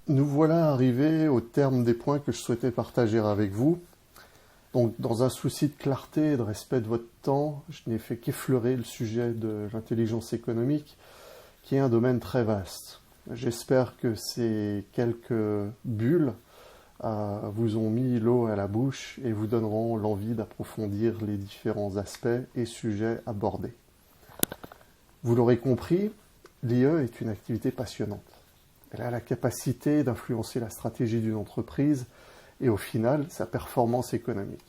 Nous voilà arrivés au terme des points que je souhaitais partager avec vous. Donc, dans un souci de clarté et de respect de votre temps, je n'ai fait qu'effleurer le sujet de l'intelligence économique, qui est un domaine très vaste. J'espère que ces quelques bulles vous ont mis l'eau à la bouche et vous donneront l'envie d'approfondir les différents aspects et sujets abordés. Vous l'aurez compris, l'IE est une activité passionnante. Elle a la capacité d'influencer la stratégie d'une entreprise et au final, sa performance économique.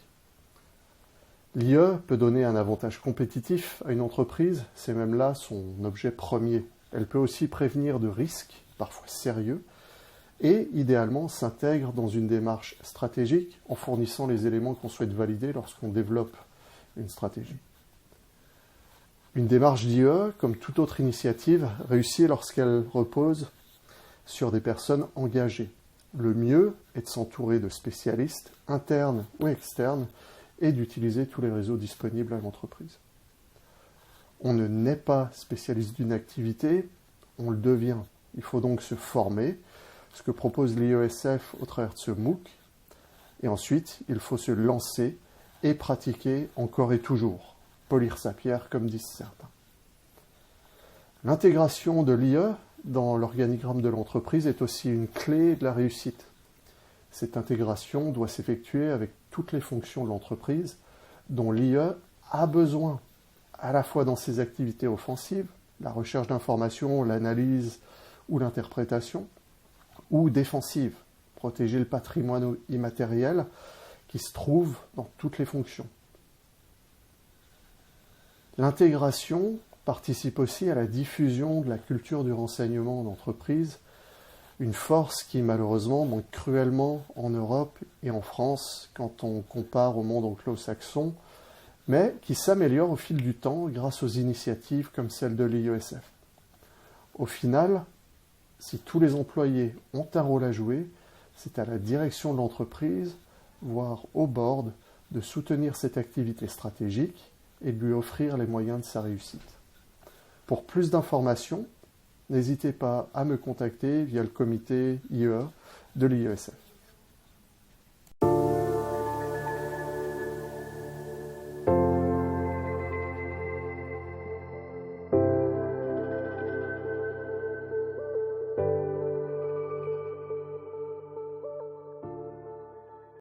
L'IE peut donner un avantage compétitif à une entreprise, c'est même là son objet premier. Elle peut aussi prévenir de risques, parfois sérieux, et idéalement s'intègre dans une démarche stratégique en fournissant les éléments qu'on souhaite valider lorsqu'on développe une stratégie. Une démarche d'IE, comme toute autre initiative, réussit lorsqu'elle repose sur des personnes engagées. Le mieux est de s'entourer de spécialistes, internes ou externes, et d'utiliser tous les réseaux disponibles à l'entreprise. On ne naît pas spécialiste d'une activité, on le devient. Il faut donc se former, ce que propose l'IESF au travers de ce MOOC, et ensuite il faut se lancer et pratiquer encore et toujours, polir sa pierre comme disent certains. L'intégration de l'IE dans l'organigramme de l'entreprise est aussi une clé de la réussite. Cette intégration doit s'effectuer avec toutes les fonctions de l'entreprise dont l'IE a besoin, à la fois dans ses activités offensives, la recherche d'informations, l'analyse ou l'interprétation, ou défensives, protéger le patrimoine immatériel qui se trouve dans toutes les fonctions. L'intégration participe aussi à la diffusion de la culture du renseignement en entreprise, une force qui malheureusement manque cruellement en Europe et en France quand on compare au monde anglo-saxon, mais qui s'améliore au fil du temps grâce aux initiatives comme celle de l'IESF. Au final, si tous les employés ont un rôle à jouer, c'est à la direction de l'entreprise, voire au board, de soutenir cette activité stratégique et de lui offrir les moyens de sa réussite. Pour plus d'informations, n'hésitez pas à me contacter via le comité IE de l'IESF.